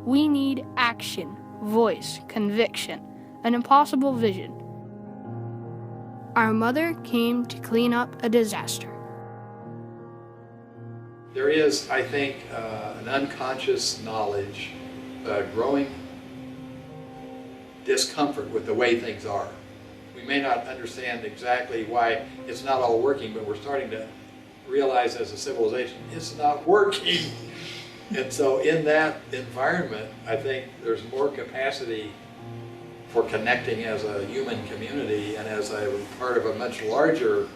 We need action, voice, conviction, an impossible vision. Our mother came to clean up a disaster. There is, I think, an unconscious knowledge, growing discomfort with the way things are. We may not understand exactly why it's not all working, but we're starting to realize as a civilization, it's not working. And so in that environment, I think there's more capacity for connecting as a human community and as a part of a much larger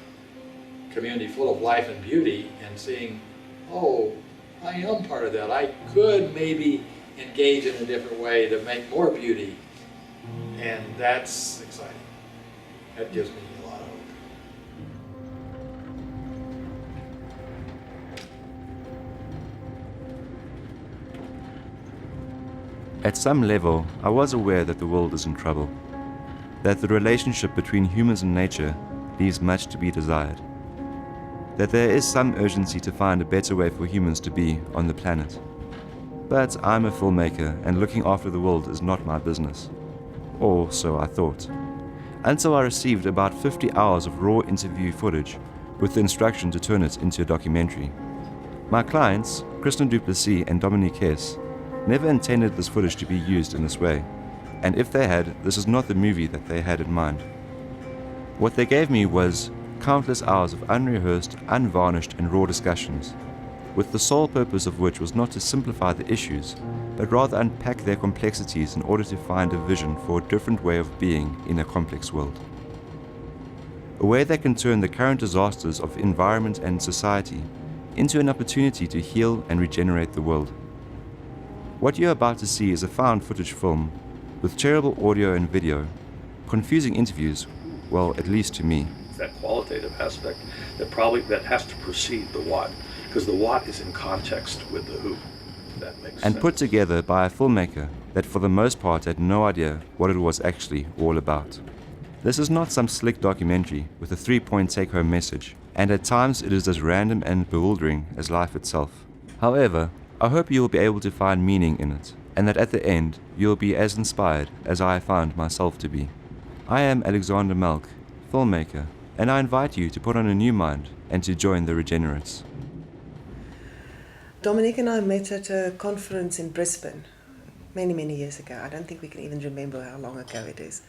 community full of life and beauty, and seeing, oh, I am part of that. I could maybe engage in a different way to make more beauty. And that's exciting. That gives me a lot of hope. At some level, I was aware that the world is in trouble, that the relationship between humans and nature leaves much to be desired, that there is some urgency to find a better way for humans to be on the planet. But I'm a filmmaker, and looking after the world is not my business. Or so I thought. Until I received about 50 hours of raw interview footage with the instruction to turn it into a documentary. My clients, Kristen du Plessis and Dominique Hess, never intended this footage to be used in this way, and if they had, this is not the movie that they had in mind. What they gave me was countless hours of unrehearsed, unvarnished and raw discussions, with the sole purpose of which was not to simplify the issues, but rather unpack their complexities in order to find a vision for a different way of being in a complex world. A way that can turn the current disasters of environment and society into an opportunity to heal and regenerate the world. What you're about to see is a found footage film with terrible audio and video, confusing interviews, well, at least to me. It's that qualitative aspect that has to precede the what, because the what is in context with the who. That makes and sense. Put together by a filmmaker that for the most part had no idea what it was actually all about. This is not some slick documentary with a 3-point take-home message, and at times it is as random and bewildering as life itself. However, I hope you will be able to find meaning in it, and that at the end you will be as inspired as I found myself to be. I am Alexander Melk, filmmaker, and I invite you to put on a new mind and to join the Regenerates. Dominique and I met at a conference in Brisbane many, many years ago. I don't think we can even remember how long ago it is.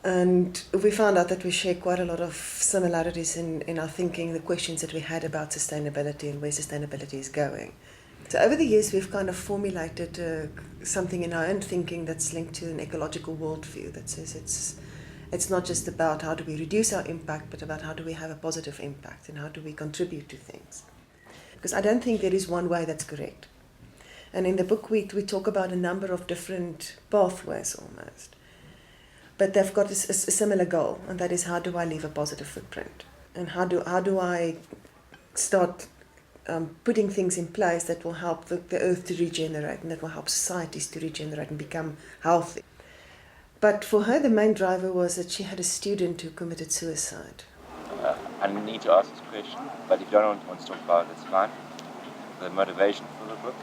And we found out that we share quite a lot of similarities in our thinking, the questions that we had about sustainability and where sustainability is going. So over the years, we've kind of formulated something in our own thinking that's linked to an ecological worldview that says it's not just about how do we reduce our impact, but about how do we have a positive impact and how do we contribute to things. Because I don't think there is one way that's correct. And in the book, we talk about a number of different pathways almost. But they've got a similar goal, and that is how do I leave a positive footprint? And how do I start putting things in place that will help the earth to regenerate and that will help societies to regenerate and become healthy. But for her, the main driver was that she had a student who committed suicide. I need to ask this question, but if you don't want to talk about it, it's fine. The motivation for the book?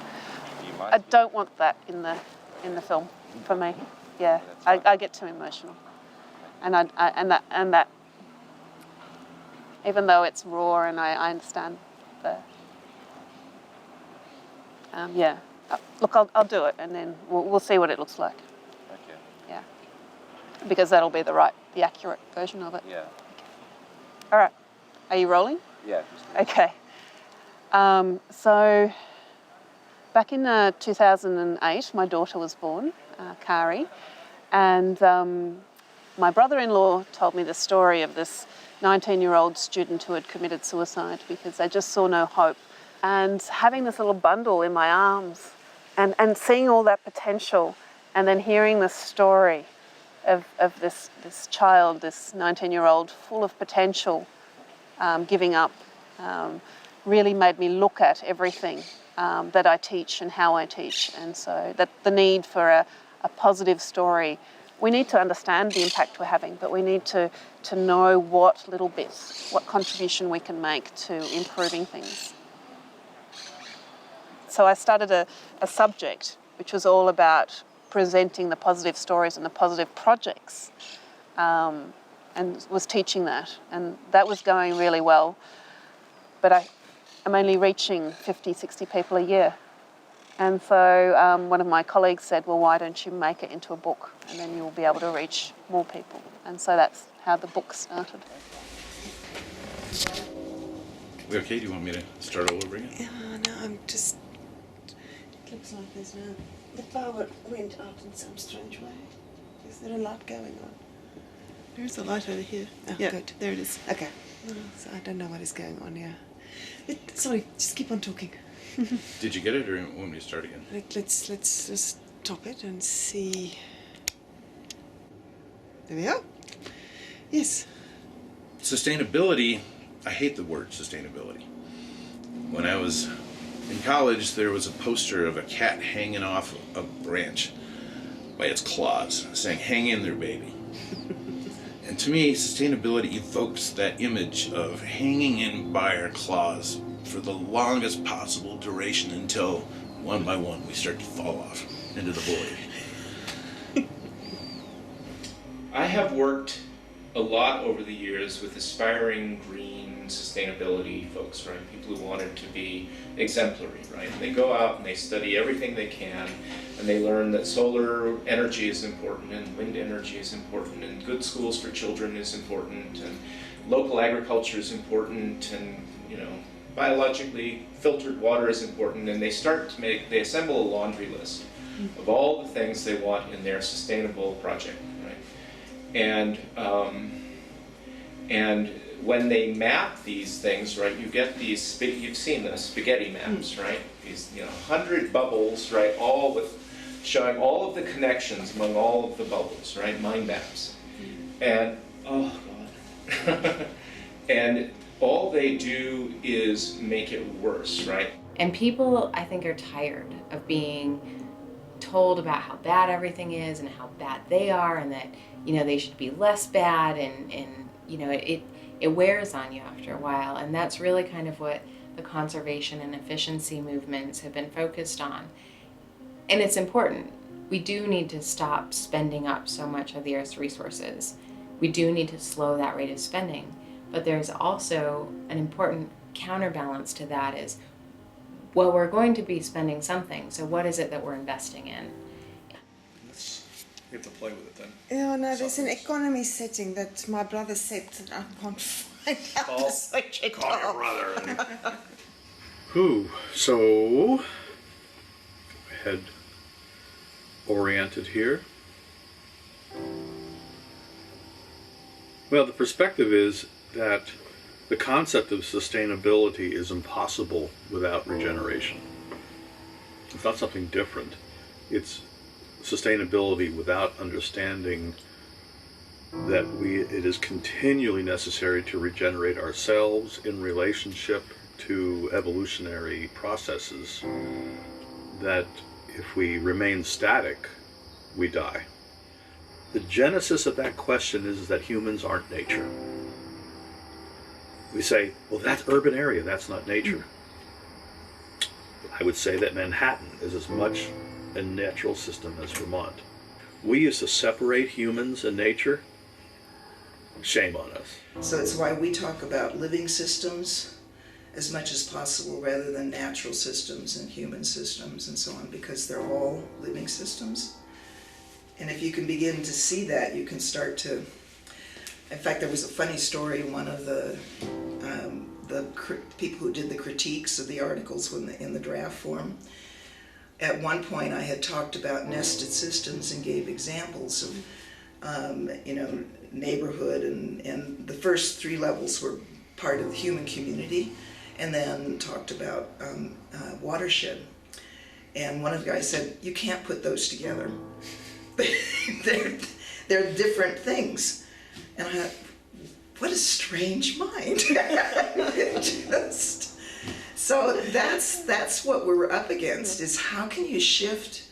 I don't want that in the film for me. Yeah, I get too emotional, and that even though it's raw and I understand the yeah. Look, I'll do it, and then we'll see what it looks like. Okay. Yeah, because that'll be the accurate version of it. Yeah. Okay. All right. Are you rolling? Yeah. Okay. So back in 2008, my daughter was born, Kari, and my brother-in-law told me the story of this 19-year-old student who had committed suicide because they just saw no hope. And having this little bundle in my arms and seeing all that potential and then hearing the story of this child, this 19-year-old full of potential, giving up, really made me look at everything that I teach and how I teach. And so that the need for a positive story, we need to understand the impact we're having, but we need to know what little bits, what contribution we can make to improving things. So I started a subject which was all about presenting the positive stories and the positive projects, and was teaching that. And that was going really well. But I'm only reaching 50, 60 people a year. And so one of my colleagues said, well, why don't you make it into a book, and then you'll be able to reach more people. And so that's how the book started. We okay? Do you want me to start all over again? Yeah, no, I'm just... It looks like there's no... The power went out in some strange way. Is there a lot going on? There's a light over here. Oh, yeah, good. there it is. Okay. So I don't know what is going on here. Sorry, just keep on talking. Did you get it, or want me to start again? Let's just stop it and see. There we are. Yes. Sustainability, I hate the word sustainability. When I was in college, there was a poster of a cat hanging off a branch by its claws, saying, "Hang in there, baby." And to me, sustainability evokes that image of hanging in by our claws for the longest possible duration until, one by one, we start to fall off into the void. I have worked a lot over the years with aspiring green sustainability folks, right? People who wanted to be exemplary, right? And they go out and they study everything they can, and they learn that solar energy is important, and wind energy is important, and good schools for children is important, and local agriculture is important, and, you know, biologically filtered water is important, and they assemble a laundry list of all the things they want in their sustainable project, right? And when they map these things, right, you get these, you've seen the spaghetti maps, right? These, 100 bubbles, right, all with showing all of the connections among all of the bubbles, right? Mind maps. And, oh God. And all they do is make it worse, right? And people, I think, are tired of being told about how bad everything is and how bad they are, and that, they should be less bad, and it wears on you after a while. And that's really kind of what the conservation and efficiency movements have been focused on. And it's important. We do need to stop spending up so much of the Earth's resources. We do need to slow that rate of spending. But there's also an important counterbalance to that is, well, we're going to be spending something, so what is it that we're investing in? You have to play with it then. Yeah, no, there's an economy setting that my brother set and I can't find out to switch it Call your off. brother. Whew. So, head oriented here. Well, the perspective is that the concept of sustainability is impossible without regeneration. It's not something different. It's sustainability without understanding that it is continually necessary to regenerate ourselves in relationship to evolutionary processes, that if we remain static, we die. The genesis of that question is that humans aren't nature. We say, well, that's urban area, that's not nature. I would say that Manhattan is as much a natural system as Vermont. We used to separate humans and nature. Shame on us. So it's why we talk about living systems as much as possible rather than natural systems and human systems and so on, because they're all living systems. And if you can begin to see that, you can start to... In fact, there was a funny story, one of the people who did the critiques of the articles in the draft form. At one point I had talked about nested systems and gave examples of, neighborhood, and the first 3 levels were part of the human community, and then talked about watershed. And one of the guys said, you can't put those together. they're different things. And I thought, what a strange mind. So that's what we're up against, is how can you shift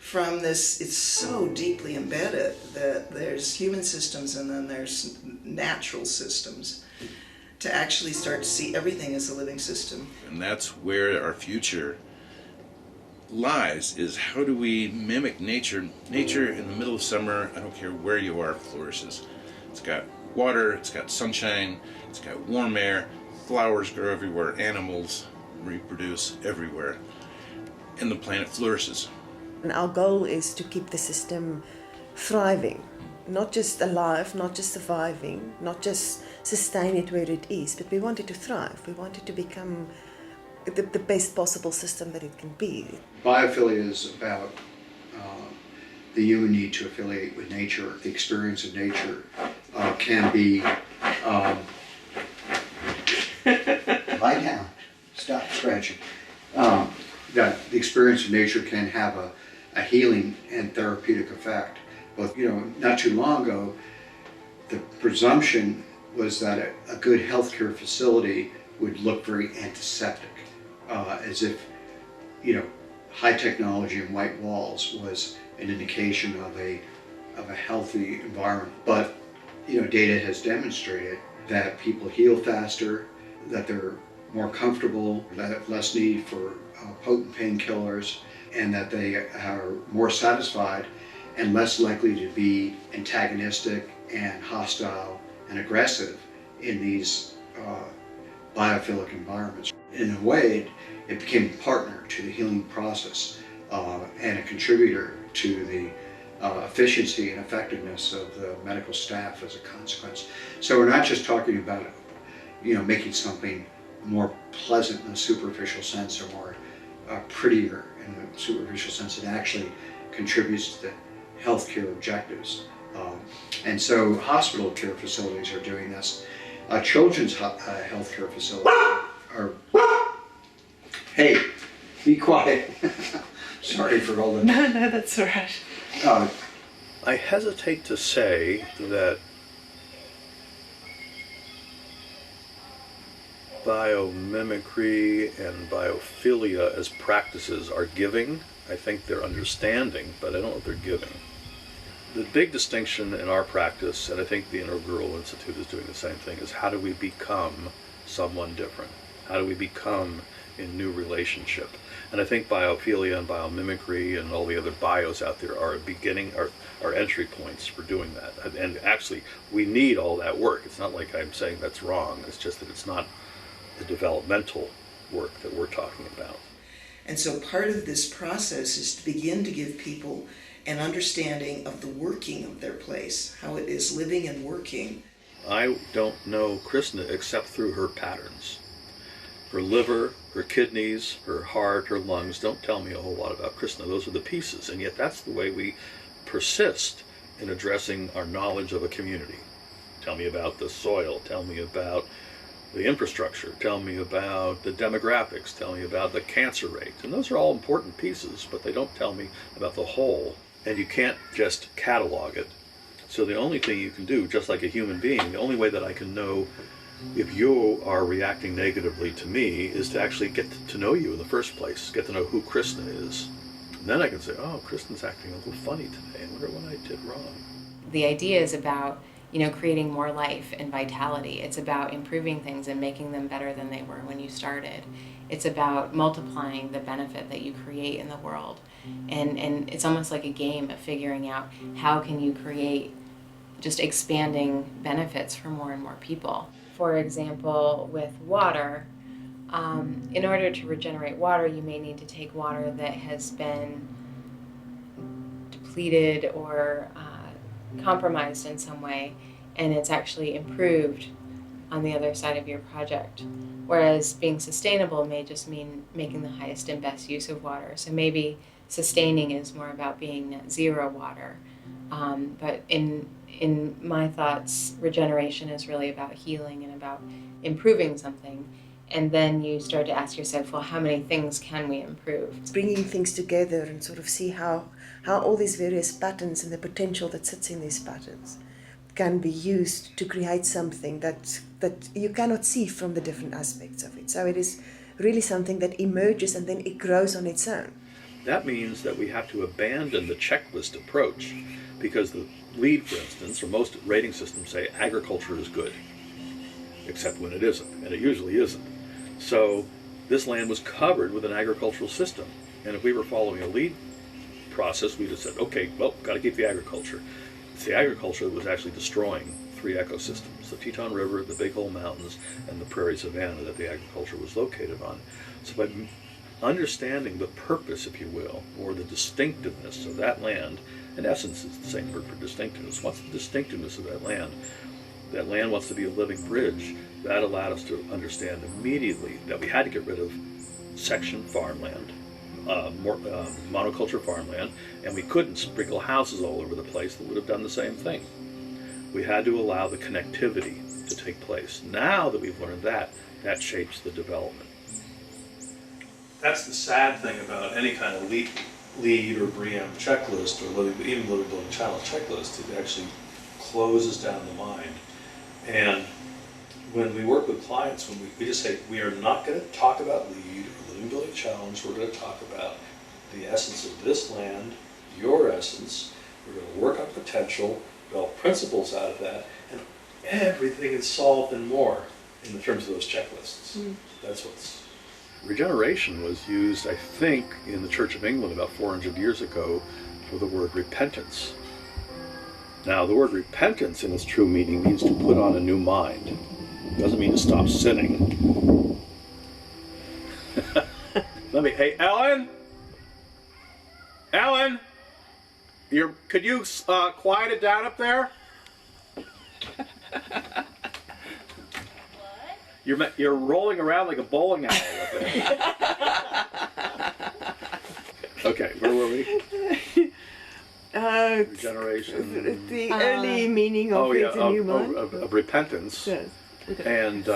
from this, it's so deeply embedded that there's human systems and then there's natural systems, to actually start to see everything as a living system. And that's where our future lies is how do we mimic nature? Nature in the middle of summer, I don't care where you are, flourishes. It's got water, it's got sunshine, it's got warm air, flowers grow everywhere, animals reproduce everywhere, and the planet flourishes. And our goal is to keep the system thriving, not just alive, not just surviving, not just sustain it where it is, but we want it to thrive. We want it to become the best possible system that it can be. Biophilia is about the human need to affiliate with nature. The experience of nature can be... lie down, stop scratching. That the experience of nature can have a healing and therapeutic effect. But, not too long ago, the presumption was that a good healthcare facility would look very antiseptic, as if, high technology and white walls was an indication of a healthy environment. But, data has demonstrated that people heal faster, that they're more comfortable, that have less need for potent painkillers, and that they are more satisfied and less likely to be antagonistic and hostile and aggressive in these biophilic environments. In a way, it became a partner to the healing process and a contributor to the efficiency and effectiveness of the medical staff as a consequence. So we're not just talking about, making something more pleasant in a superficial sense or more prettier in a superficial sense. It actually contributes to the healthcare objectives. And so hospital care facilities are doing this. Children's healthcare facilities are... Hey, be quiet. Sorry for all the... No, that's all right. I hesitate to say that biomimicry and biophilia as practices are giving. I think they're understanding, but I don't know if they're giving. The big distinction in our practice, and I think the Integral Institute is doing the same thing, is how do we become someone different? How do we become in new relationship? And I think biophilia and biomimicry and all the other bios out there are are entry points for doing that. And actually, we need all that work. It's not like I'm saying that's wrong. It's just that it's not the developmental work that we're talking about. And so part of this process is to begin to give people an understanding of the working of their place, how it is living and working. I don't know Krishna except through her patterns. Her liver, her kidneys, her heart, her lungs don't tell me a whole lot about Krishna. Those are the pieces, and yet that's the way we persist in addressing our knowledge of a community. Tell me about the soil, tell me about the infrastructure, tell me about the demographics, tell me about the cancer rate. And those are all important pieces, but they don't tell me about the whole. And you can't just catalog it. So the only thing you can do, just like a human being, the only way that I can know if you are reacting negatively to me is to actually get to know you in the first place, get to know who Krishna is. And then I can say, oh, Krishna's acting a little funny today. I wonder what I did wrong. The idea is about, creating more life and vitality. It's about improving things and making them better than they were when you started. It's about multiplying the benefit that you create in the world. And it's almost like a game of figuring out how can you create just expanding benefits for more and more people. For example, with water, in order to regenerate water, you may need to take water that has been depleted or compromised in some way, and it's actually improved on the other side of your project. Whereas being sustainable may just mean making the highest and best use of water. So maybe sustaining is more about being net zero water. But in my thoughts, regeneration is really about healing and about improving something. And then you start to ask yourself, well, how many things can we improve? It's bringing things together and sort of see how all these various patterns and the potential that sits in these patterns can be used to create something that you cannot see from the different aspects of it. So it is really something that emerges and then it grows on its own. That means that we have to abandon the checklist approach, because the LEED, for instance, or most rating systems say agriculture is good, except when it isn't, and it usually isn't. So this land was covered with an agricultural system, And if we were following a LEED process, we'd have said, okay, well, got to keep the agriculture. It's the agriculture that was actually destroying 3 ecosystems, the Teton River, the Big Hole Mountains, and the prairie savanna that the agriculture was located on. So by understanding the purpose, if you will, or the distinctiveness of that land, in essence it's the same word for distinctiveness. What's the distinctiveness of that land? That land wants to be a living bridge. That allowed us to understand immediately that we had to get rid of section farmland, monoculture farmland, and we couldn't sprinkle houses all over the place that would have done the same thing. We had to allow the connectivity to take place. Now that we've learned that, that shapes the development. That's the sad thing about any kind of LEED or BREEAM checklist, or even Living Building Challenge checklist. It actually closes down the mind. And when we work with clients, when we just say, we are not going to talk about LEED or Living Building Challenge, we're going to talk about the essence of this land, your essence, we're going to work on potential, develop principles out of that, and everything is solved and more in the terms of those checklists. That's what's... Regeneration was used, I think, in the Church of England about 400 years ago for the word repentance. Now, the word repentance in its true meaning means to put on a new mind. It doesn't mean to stop sinning. Hey, Ellen? Ellen? Could you quiet it down up there? You're rolling around like a bowling alley up there. Okay, where were we? Regeneration. The early meaning of a new mind. Of repentance. Yes. And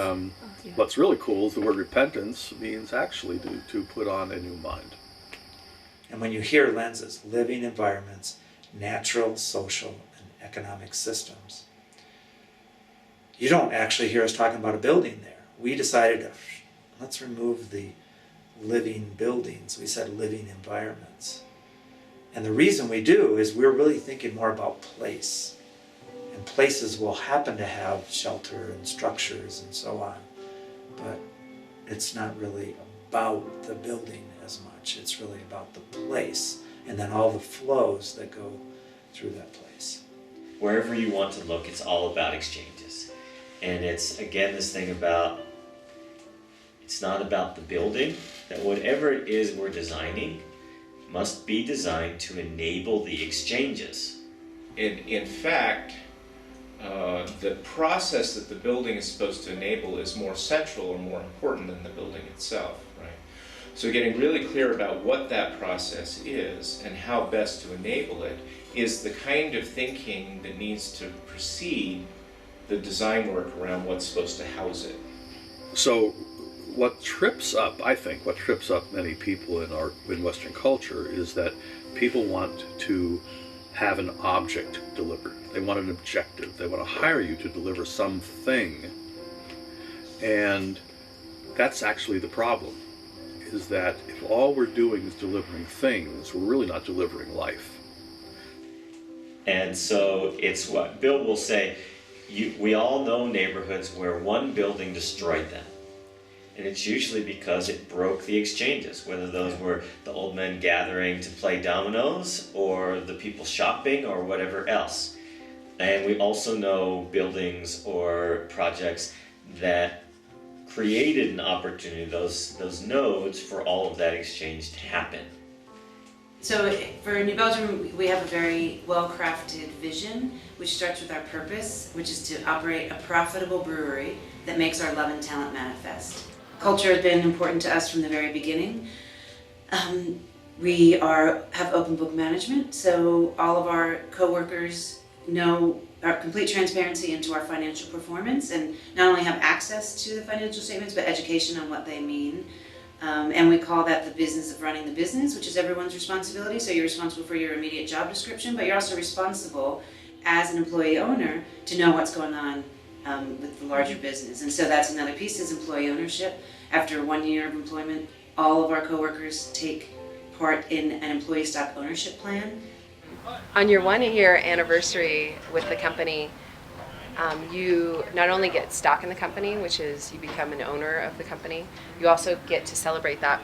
what's really cool is the word repentance means actually to put on a new mind. And when you hear lenses, living environments, natural, social, and economic systems, you don't actually hear us talking about a building there. We decided, let's remove the living buildings. We said living environments. And the reason we do is we're really thinking more about place. And places will happen to have shelter and structures and so on. But it's not really about the building as much. It's really about the place and then all the flows that go through that place. Wherever you want to look, it's all about exchanges. And it's, again, this thing about, it's not about the building, that whatever it is we're designing must be designed to enable the exchanges. In fact, the process that the building is supposed to enable is more central or more important than the building itself, right? So getting really clear about what that process is and how best to enable it is the kind of thinking that needs to precede the design work around what's supposed to house it. So what trips up many people in Western culture is that people want to have an object delivered. They want an objective. They want to hire you to deliver something. And that's actually the problem, is that if all we're doing is delivering things, we're really not delivering life. And so it's what Bill will say, we all know neighborhoods where one building destroyed them. And it's usually because it broke the exchanges, whether those were the old men gathering to play dominoes or the people shopping or whatever else. And we also know buildings or projects that created an opportunity, those nodes, for all of that exchange to happen. So for New Belgium, we have a very well-crafted vision, which starts with our purpose, which is to operate a profitable brewery that makes our love and talent manifest. Culture has been important to us from the very beginning. We have open book management, so all of our co-workers know our complete transparency into our financial performance and not only have access to the financial statements, but education on what they mean. And we call that the business of running the business, which is everyone's responsibility. So you're responsible for your immediate job description, but you're also responsible as an employee owner to know what's going on with the larger business. And so that's another piece, is employee ownership. After 1 year of employment, all of our coworkers take part in an employee stock ownership plan. On your 1 year anniversary with the company, You not only get stock in the company, which is you become an owner of the company, you also get to celebrate that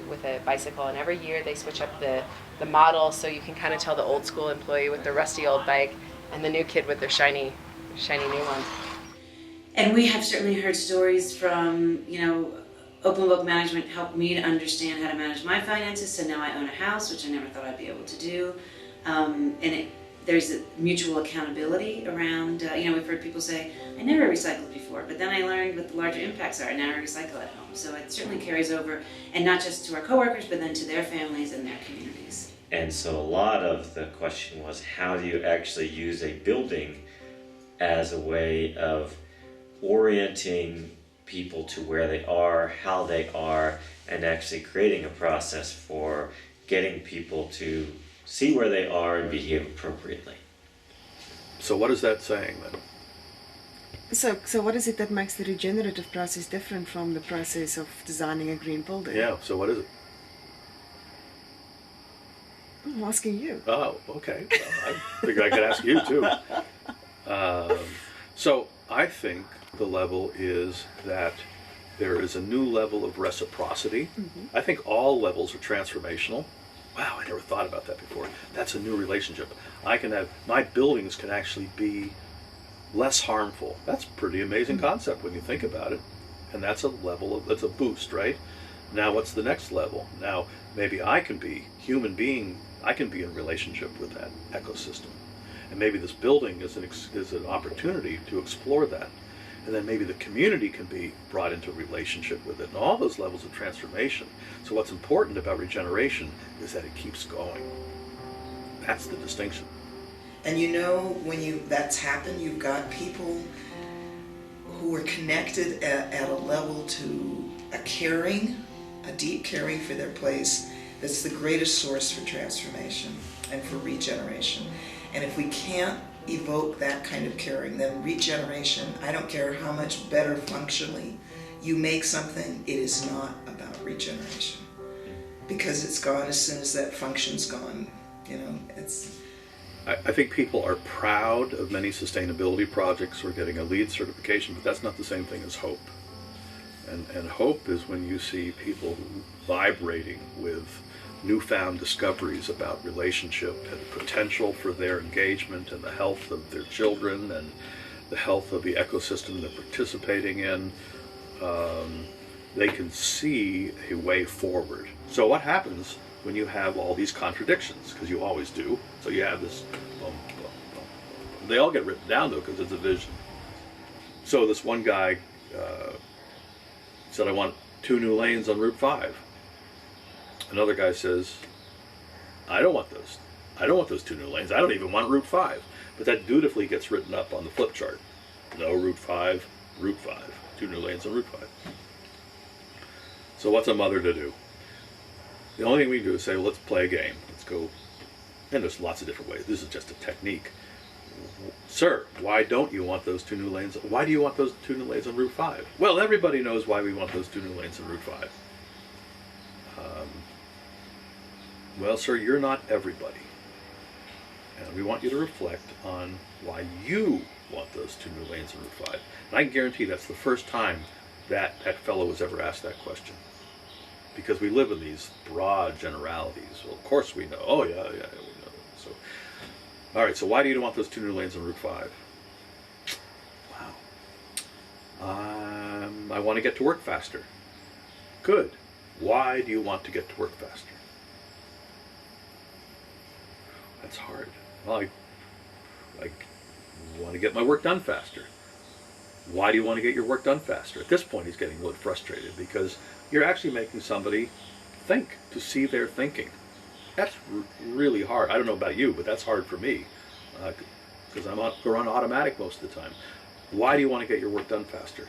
with a bicycle. And every year they switch up the model, so you can kind of tell the old school employee with their rusty old bike and the new kid with their shiny new one. And we have certainly heard stories from, Open Book Management helped me to understand how to manage my finances, so now I own a house, which I never thought I'd be able to do. There's a mutual accountability around, we've heard people say, I never recycled before, but then I learned what the larger impacts are, and now I recycle at home. So it certainly carries over, and not just to our coworkers, but then to their families and their communities. And so a lot of the question was, how do you actually use a building as a way of orienting people to where they are, how they are, and actually creating a process for getting people to see where they are and behave appropriately. So what is that saying then? So what is it that makes the regenerative process different from the process of designing a green building? Yeah, so what is it? I'm asking you. Oh, okay. Well, I figured I could ask you too. So I think the level is that there is a new level of reciprocity. I think all levels are transformational. Wow, I never thought about that before. That's a new relationship. My buildings can actually be less harmful. That's a pretty amazing concept when you think about it. And that's a boost, right? Now what's the next level? Now maybe I can be in relationship with that ecosystem. And maybe this building is an opportunity to explore that. And then maybe the community can be brought into relationship with it, and all those levels of transformation. So what's important about regeneration is that it keeps going. That's the distinction. And when that's happened, you've got people who are connected at a level to a deep caring for their place. That's the greatest source for transformation and for regeneration. And if we can't evoke that kind of caring, then regeneration, I don't care how much better functionally you make something, it is not about regeneration. Because it's gone as soon as that function's gone. I think people are proud of many sustainability projects or getting a LEED certification, but that's not the same thing as hope. And hope is when you see people vibrating with newfound discoveries about relationship and potential for their engagement and the health of their children and the health of the ecosystem they're participating in. They can see a way forward. So what happens when you have all these contradictions? Because you always do. So you have this, they all get written down though because it's a vision. So this one guy said, I want 2 new lanes on Route 5. Another guy says, I don't want those. I don't want those 2 new lanes. I don't even want Route 5. But that dutifully gets written up on the flip chart. No Route 5, Route 5. 2 new lanes on Route 5. So what's a mother to do? The only thing we can do is say, well, let's play a game. Let's go. And there's lots of different ways. This is just a technique. Sir, why don't you want those 2 new lanes? Why do you want those 2 new lanes on Route 5? Well, everybody knows why we want those 2 new lanes on Route 5. Well, sir, you're not everybody. And we want you to reflect on why you want those 2 new lanes on Route 5. And I can guarantee that's the first time that fellow was ever asked that question. Because we live in these broad generalities. Well, of course we know. Oh, yeah, we know. So, all right, so why do you want those 2 new lanes on Route 5? Wow. I want to get to work faster. Good. Why do you want to get to work faster? That's hard. Well, I want to get my work done faster. Why do you want to get your work done faster? At this point, he's getting a little frustrated because you're actually making somebody think, to see their thinking. That's really hard. I don't know about you, but that's hard for me because I'm on automatic most of the time. Why do you want to get your work done faster?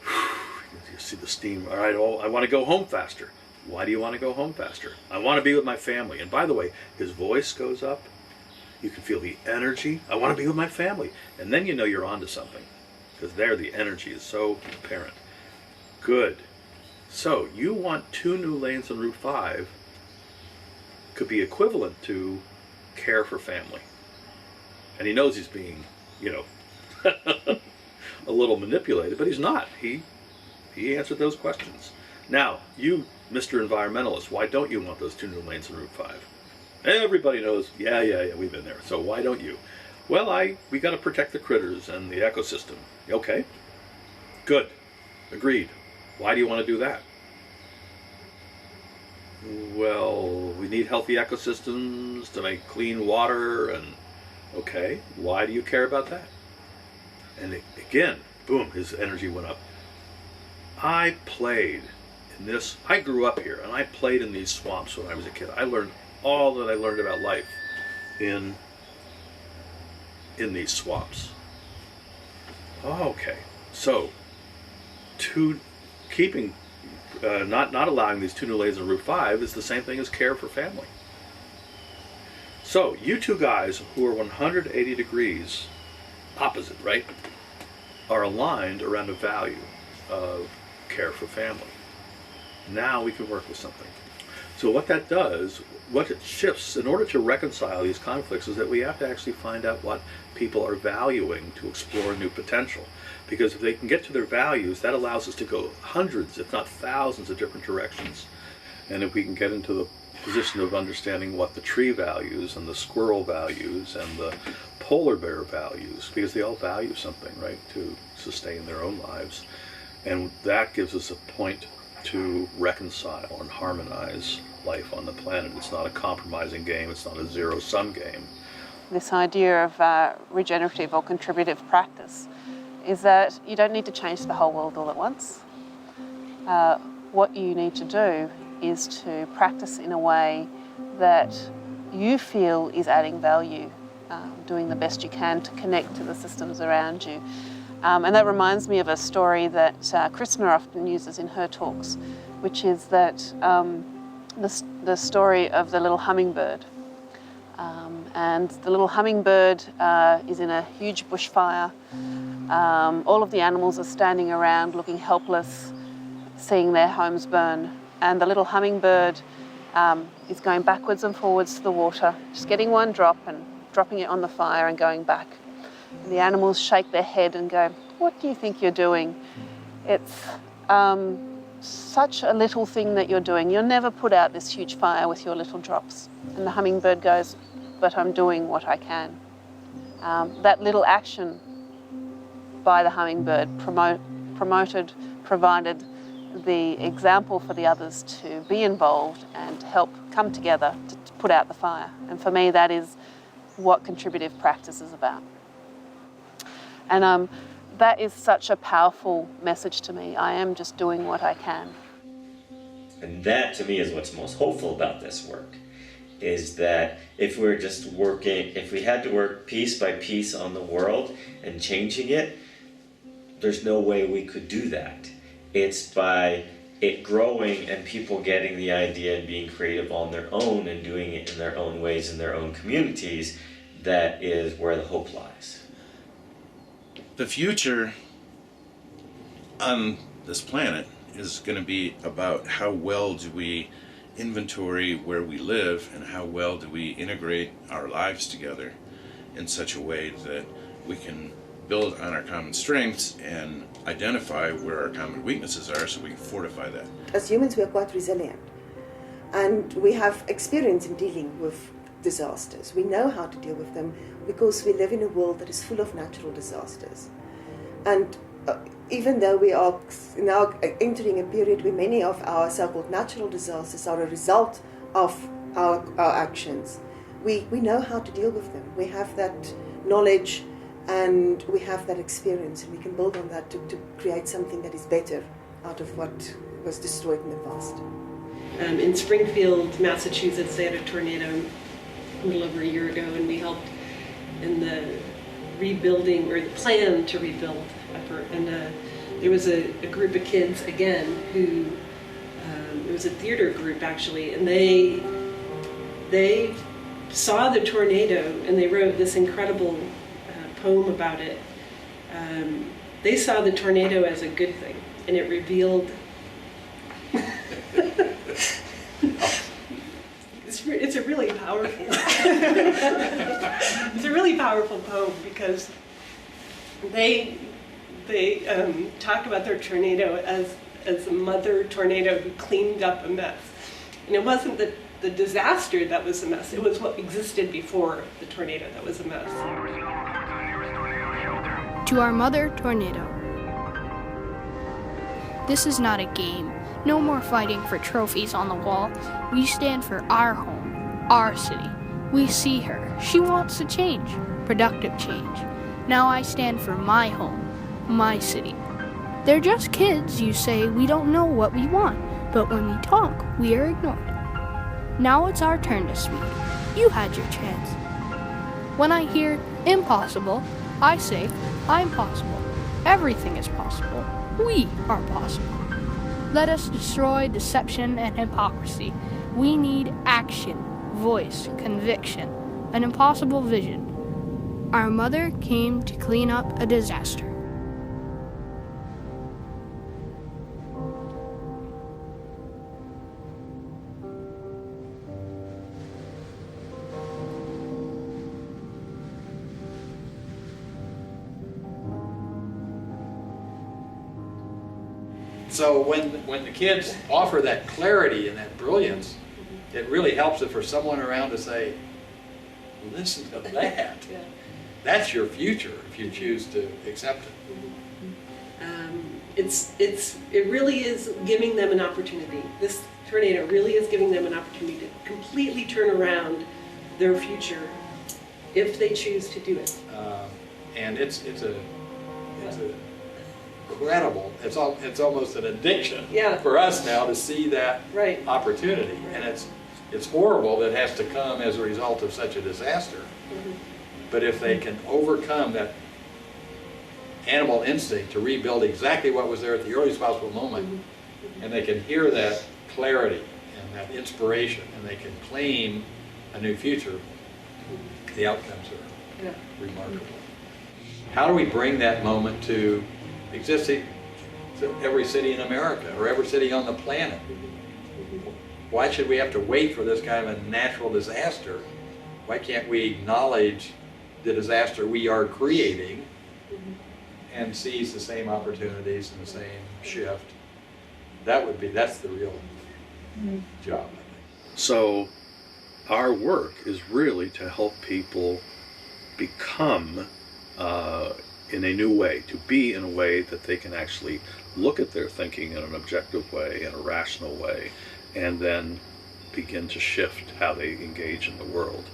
You see the steam. All right, I want to go home faster. Why do you want to go home faster? I want to be with my family. And by the way, his voice goes up. You can feel the energy. I want to be with my family. And then you know you're onto something because there the energy is so apparent. Good. So you want 2 new lanes on Route 5 could be equivalent to care for family. And he knows he's being, a little manipulated, but he's not. He answered those questions. Now, you, Mr. Environmentalist, why don't you want those 2 new lanes on Route 5? Everybody knows, yeah, we've been there, so why don't you? Well, we got to protect the critters and the ecosystem. Okay, good, agreed. Why do you want to do that? Well, we need healthy ecosystems to make clean water, and okay, why do you care about that? And again, boom, his energy went up. I played in this, I grew up here, and I played in these swamps when I was a kid. I learned all that I learned about life in these swamps. Okay, so keeping, not allowing these 2 new lanes on Route 5 is the same thing as care for family. So you 2 guys who are 180 degrees opposite, right, are aligned around a value of care for family. Now we can work with something. So what that does, what it shifts, in order to reconcile these conflicts, is that we have to actually find out what people are valuing to explore new potential. Because if they can get to their values, that allows us to go hundreds, if not thousands, of different directions. And if we can get into the position of understanding what the tree values and the squirrel values and the polar bear values, because they all value something, right, to sustain their own lives. And that gives us a point to reconcile and harmonize life on the planet. It's not a compromising game, it's not a zero-sum game. This idea of regenerative or contributive practice is that you don't need to change the whole world all at once. What you need to do is to practice in a way that you feel is adding value, doing the best you can to connect to the systems around you. And that reminds me of a story that Krishna often uses in her talks, which is that the story of the little hummingbird. And the little hummingbird is in a huge bushfire. All of the animals are standing around looking helpless, seeing their homes burn. And the little hummingbird is going backwards and forwards to the water, just getting one drop and dropping it on the fire and going back. And the animals shake their head and go, "What do you think you're doing? It's such a little thing that you're doing. You'll never put out this huge fire with your little drops." And the hummingbird goes, "But I'm doing what I can." That little action by the hummingbird provided the example for the others to be involved and help come together to put out the fire. And for me, that is what contributive practice is about. And that is such a powerful message to me. I am just doing what I can. And that, to me, is what's most hopeful about this work, is that if we're just working, if we had to work piece by piece on the world and changing it, there's no way we could do that. It's by it growing and people getting the idea and being creative on their own and doing it in their own ways in their own communities that is where the hope lies. The future on this planet is going to be about how well do we inventory where we live and how well do we integrate our lives together in such a way that we can build on our common strengths and identify where our common weaknesses are so we can fortify that. As humans, we are quite resilient, and we have experience in dealing with disasters. We know how to deal with them because we live in a world that is full of natural disasters. And even though we are now entering a period where many of our so-called natural disasters are a result of our actions, we know how to deal with them. We have that knowledge and we have that experience, and we can build on that to create something that is better out of what was destroyed in the past. In Springfield, Massachusetts, they had a tornado a little over a year ago, and we helped in the rebuilding, or the plan to rebuild effort. And there was a group of kids, again, who, it was a theater group actually, and they saw the tornado and they wrote this incredible poem about it. They saw the tornado as a good thing, and it revealed it's a really powerful it's a really powerful poem, because they talk about their tornado as a mother tornado who cleaned up a mess. And it wasn't the disaster that was a mess, it was what existed before the tornado that was a mess. To our mother tornado. This is not a game. No more fighting for trophies on the wall. We stand for our home, our city. We see her. She wants to change, productive change. Now I stand for my home, my city. They're just kids, you say. We don't know what we want, but when we talk, we are ignored. Now it's our turn to speak. You had your chance. When I hear impossible, I say I'm possible. Everything is possible. We are possible. Let us destroy deception and hypocrisy. We need action, voice, conviction, an impossible vision. Our mother came to clean up a disaster. So when the kids offer that clarity and that brilliance, it really helps it for someone around to say, listen to that. Yeah. That's your future if you choose to accept it. It really is giving them an opportunity. This tornado really is giving them an opportunity to completely turn around their future if they choose to do it. And it's incredible. It's almost an addiction for us now to see that opportunity, and it's horrible that it has to come as a result of such a disaster. But if they can overcome that animal instinct to rebuild exactly what was there at the earliest possible moment, and they can hear that clarity and that inspiration, and they can claim a new future, the outcomes are remarkable. How do we bring that moment to existing to every city in America or every city on the planet? Why should we have to wait for this kind of a natural disaster? Why can't we acknowledge the disaster we are creating and seize the same opportunities and the same shift? That's the real job, I think. So our work is really to help people become in a new way, to be in a way that they can actually look at their thinking in an objective way, in a rational way, and then begin to shift how they engage in the world.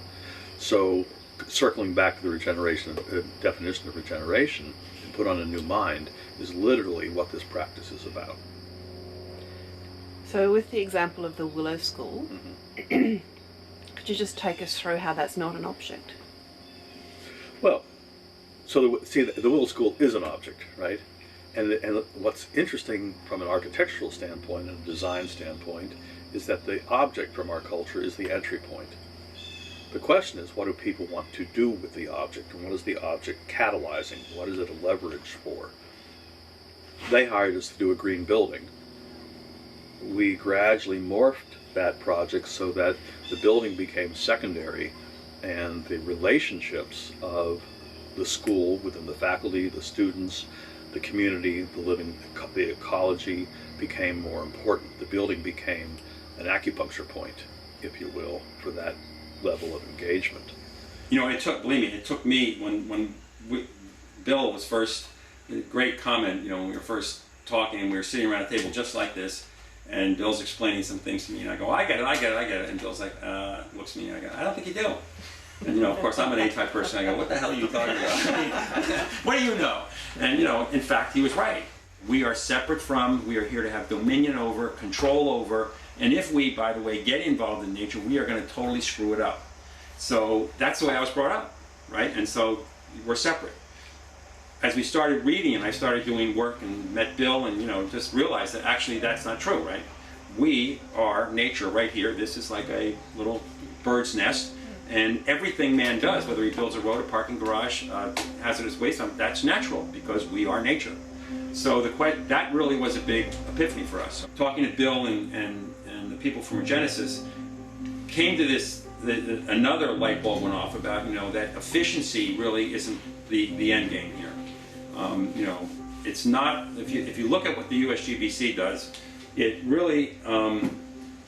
So circling back to the definition of regeneration, and put on a new mind, is literally what this practice is about. So with the example of the Willow School, could you just take us through how that's not an object? Well, so the Willow School is an object, right? And what's interesting from an architectural standpoint and a design standpoint is that the object from our culture is the entry point. The question is, what do people want to do with the object, and what is the object catalyzing? What is it a leverage for? They hired us to do a green building. We gradually morphed that project so that the building became secondary, and the relationships of the school within the faculty, the students, the community, the ecology became more important. The building became an acupuncture point, if you will, for that level of engagement. You know, it took me when Bill was first, a great comment, you know, when we were first talking and we were sitting around a table just like this, and Bill's explaining some things to me, and I go, I get it, and Bill's like, looks at me, and I go, I don't think you do. And, you know, of course, I'm an A-type person. I go, what the hell are you talking about? What do you know? And, you know, in fact, he was right. We are separate from, we are here to have dominion over, control over, and if we, by the way, get involved in nature, we are going to totally screw it up. So that's the way I was brought up, right? And so we're separate. As we started reading and I started doing work and met Bill and, you know, just realized that actually that's not true, right? We are nature right here. This is like a little bird's nest. And everything man does, whether he builds a road, a parking garage, hazardous waste, that's natural because we are nature. So that really was a big epiphany for us. Talking to Bill and the people from Regenesis came to this, another light bulb went off about, you know, that efficiency really isn't the end game here. You know, it's not, if you look at what the USGBC does, it really,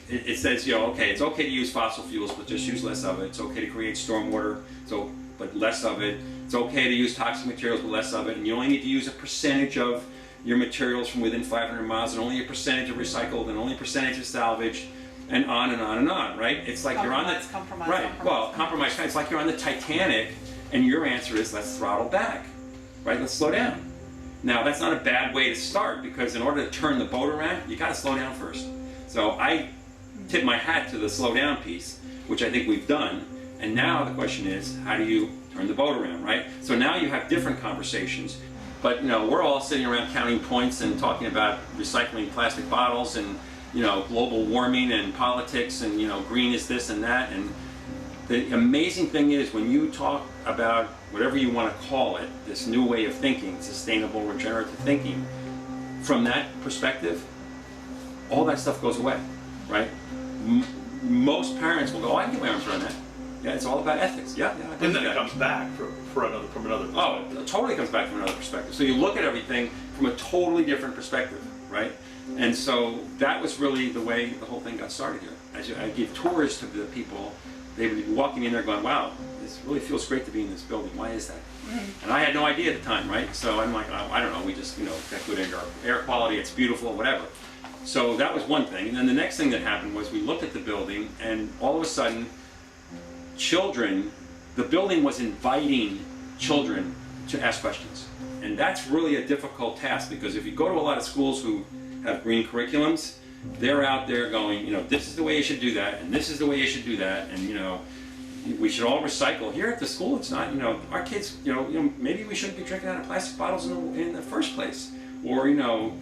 it says, you know, okay, it's okay to use fossil fuels, but just use less of it. It's okay to create stormwater, but less of it. It's okay to use toxic materials, but less of it. And you only need to use a percentage of your materials from within 500 miles, and only a percentage of recycled, and only a percentage of salvage, and on and on and on, right? It's like you're on the compromise. It's like you're on the Titanic, and your answer is let's throttle back, right? Let's slow down. Now that's not a bad way to start, because in order to turn the boat around, you got to slow down first. So I tip my hat to the slow down piece, which I think we've done. And now the question is, how do you turn the boat around, right? So now you have different conversations. But you know, we're all sitting around counting points and talking about recycling plastic bottles and, you know, global warming and politics and, you know, green is this and that. And the amazing thing is, when you talk about whatever you want to call it, this new way of thinking, sustainable regenerative thinking, from that perspective, all that stuff goes away, right? Most parents will go, oh, I can get my arms around that. Yeah, it's all about ethics. Yeah. And then it comes back from another perspective. Oh, it totally comes back from another perspective. So you look at everything from a totally different perspective, right? And so that was really the way the whole thing got started here. As I give tours to the people, they would be walking in there going, wow, this really feels great to be in this building. Why is that? And I had no idea at the time, right? So I'm like, oh, I don't know, we just, you know, got good air quality, it's beautiful, whatever. So that was one thing. And then the next thing that happened was we looked at the building, and all of a sudden, children, the building was inviting children to ask questions. And that's really a difficult task, because if you go to a lot of schools who have green curriculums, they're out there going, you know, this is the way you should do that, and this is the way you should do that, and, you know, we should all recycle. Here at the school, it's not, you know, our kids, you know, maybe we shouldn't be drinking out of plastic bottles in the first place. Or, you know,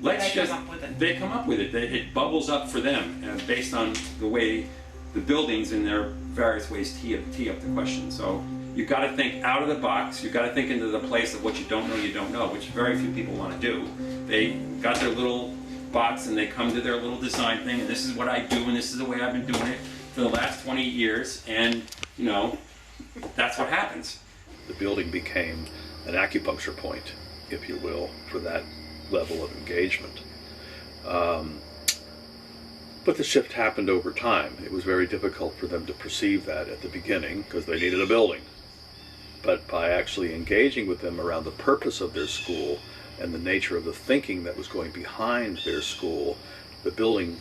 let's just, they come up with it. It bubbles up for them based on the way the buildings in their various ways tee up the question. So you've got to think out of the box. You've got to think into the place of what you don't know, which very few people want to do. They got their little box and they come to their little design thing, and this is what I do, and this is the way I've been doing it for the last 20 years, and, you know, that's what happens. The building became an acupuncture point, if you will, for that level of engagement. But the shift happened over time. It was very difficult for them to perceive that at the beginning, because they needed a building. But by actually engaging with them around the purpose of their school and the nature of the thinking that was going behind their school, the building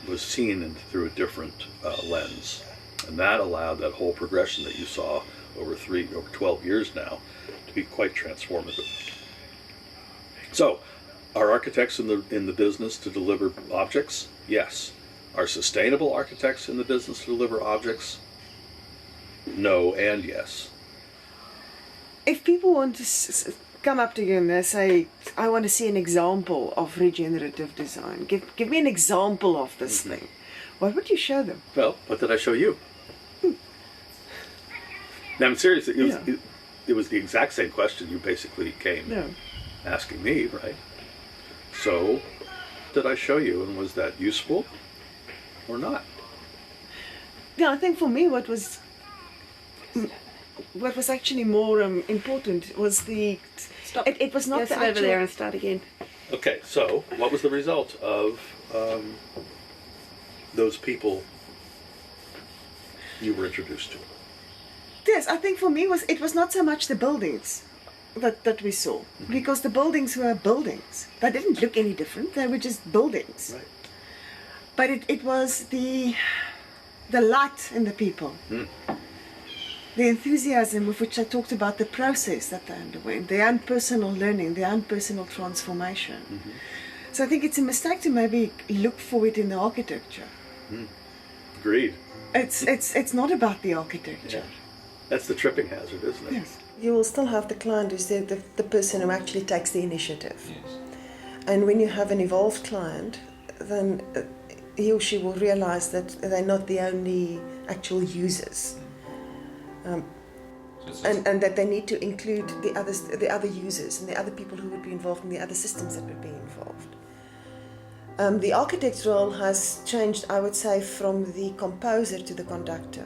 was seen through a different lens. And that allowed that whole progression that you saw over 12 years now to be quite transformative. So, are architects in the business to deliver objects? Yes. Are sustainable architects in the business to deliver objects? No and yes. If people want to come up to you and they say, I want to see an example of regenerative design, give me an example of this thing, what would you show them? Well, what did I show you? Now, I'm serious. It was the exact same question you basically came asking me, right? So, did I show you, and was that useful or not? Yeah, I think for me what was actually more important was the... Stop. It was not the over actual... there and start again. Okay, so what was the result of those people you were introduced to? Yes, I think for me it was not so much the buildings that we saw, because the buildings were buildings. They didn't look any different, they were just buildings. Right. But it was the light in the people. The enthusiasm with which I talked about the process that they underwent, the unpersonal learning, the unpersonal transformation. So I think it's a mistake to maybe look for it in the architecture. Agreed. It's not about the architecture. Yeah. That's the tripping hazard, isn't it? Yes. You will still have the client who's the person who actually takes the initiative. Yes. And when you have an evolved client, then he or she will realize that they're not the only actual users. And that they need to include the other users and the other people who would be involved in the other systems that would be involved. The architect's role has changed, I would say, from the composer to the conductor.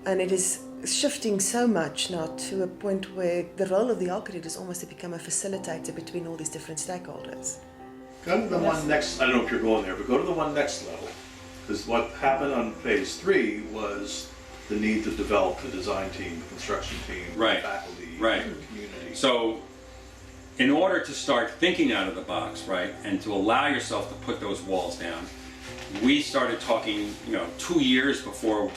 And it is shifting so much now to a point where the role of the architect is almost to become a facilitator between all these different stakeholders. Go to the one next, I don't know if you're going there, but go to the one next level. Because what happened on phase 3 was the need to develop the design team, the construction team, Right. faculty, Right. the community. So, in order to start thinking out of the box, right, and to allow yourself to put those walls down, we started talking, 2 years before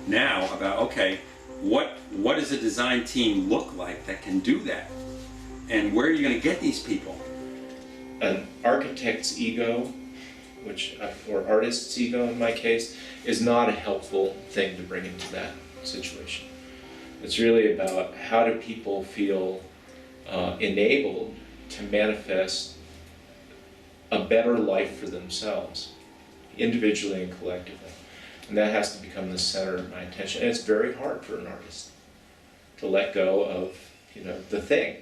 now about, okay, what does a design team look like that can do that? And where are you going to get these people? An architect's ego, or artist's ego in my case, is not a helpful thing to bring into that situation. It's really about how do people feel enabled to manifest a better life for themselves, individually and collectively. And that has to become the center of my attention. And it's very hard for an artist to let go of, the thing.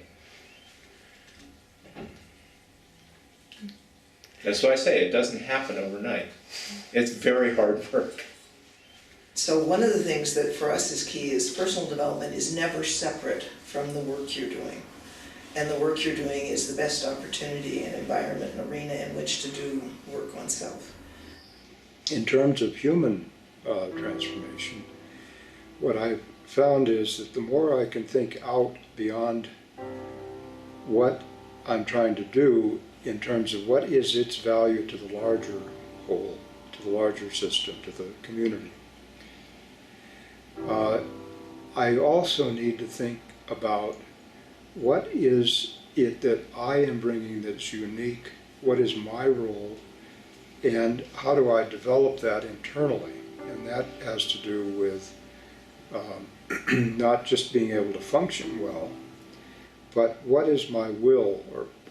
That's why I say it doesn't happen overnight. It's very hard work. So one of the things that for us is key is personal development is never separate from the work you're doing. And the work you're doing is the best opportunity and environment and arena in which to do work oneself. In terms of human transformation, what I've found is that the more I can think out beyond what I'm trying to do in terms of what is its value to the larger whole, to the larger system, to the community, I also need to think about what is it that I am bringing that's unique, what is my role, and how do I develop that internally? And that has to do with not just being able to function well, but what is my will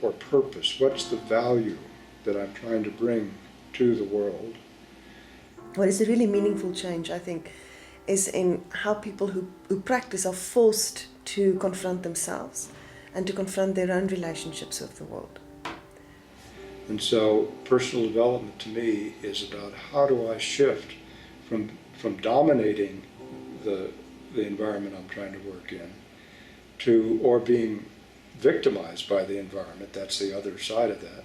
or purpose? What's the value that I'm trying to bring to the world? What is a really meaningful change, I think, is in how people who practice are forced to confront themselves and to confront their own relationships with the world. And so personal development to me is about how do I shift from dominating the environment I'm trying to work in or being victimized by the environment, that's the other side of that,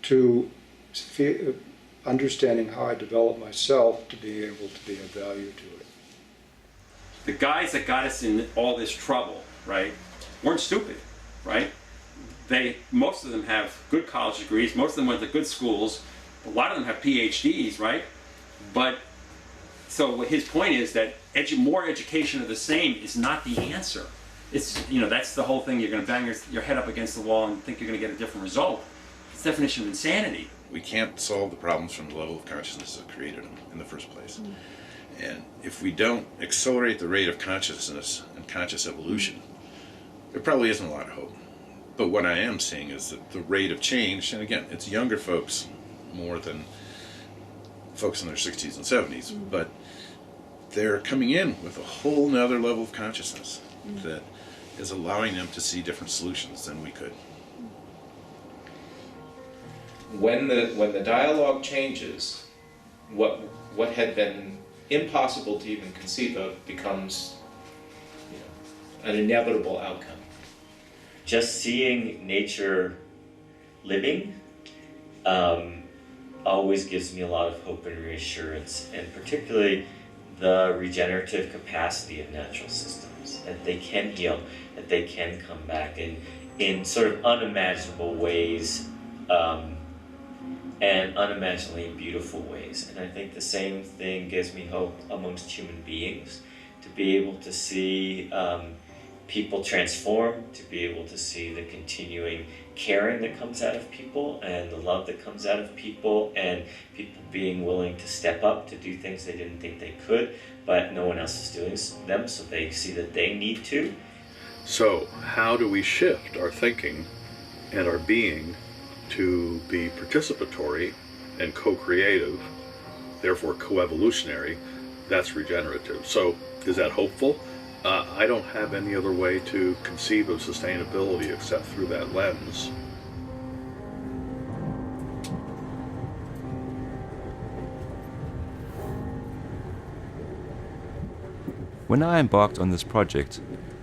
to understanding how I develop myself to be able to be of value to it. The guys that got us in all this trouble, right, weren't stupid, right? Most of them have good college degrees, most of them went to good schools, a lot of them have PhDs, right? But, so his point is that more education of the same is not the answer. It's, that's the whole thing, you're gonna bang your head up against the wall and think you're gonna get a different result. It's the definition of insanity. We can't solve the problems from the level of consciousness that created them in the first place. And if we don't accelerate the rate of consciousness and conscious evolution, there probably isn't a lot of hope. But what I am seeing is that the rate of change, and again, it's younger folks more than folks in their 60s and 70s, but they're coming in with a whole nother level of consciousness that is allowing them to see different solutions than we could. When the dialogue changes, what had been impossible to even conceive of becomes an inevitable outcome. Just seeing nature living always gives me a lot of hope and reassurance, and particularly the regenerative capacity of natural systems, that they can heal, that they can come back in sort of unimaginable ways, and unimaginably beautiful ways. And I think the same thing gives me hope amongst human beings, to be able to see people transform, to be able to see the continuing caring that comes out of people and the love that comes out of people, and people being willing to step up to do things they didn't think they could, but no one else is doing them, so they see that they need to. So how do we shift our thinking and our being to be participatory and co-creative, therefore co-evolutionary? That's regenerative. So is that hopeful? I don't have any other way to conceive of sustainability except through that lens. When I embarked on this project,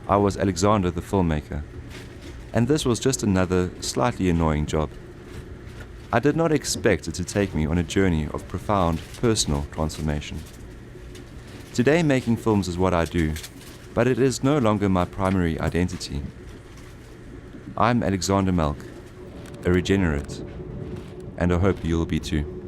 I was Alexander the filmmaker, and this was just another slightly annoying job. I did not expect it to take me on a journey of profound personal transformation. Today, making films is what I do, but it is no longer my primary identity. I'm Alexander Melk, a regenerate, and I hope you'll be too.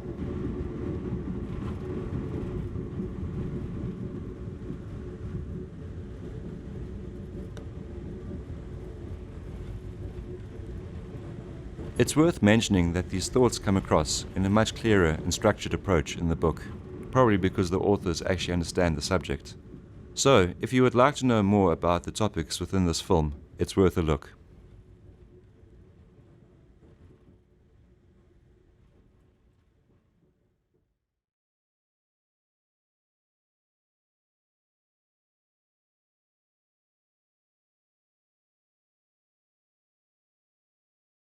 It's worth mentioning that these thoughts come across in a much clearer and structured approach in the book, probably because the authors actually understand the subject. So, if you would like to know more about the topics within this film, it's worth a look.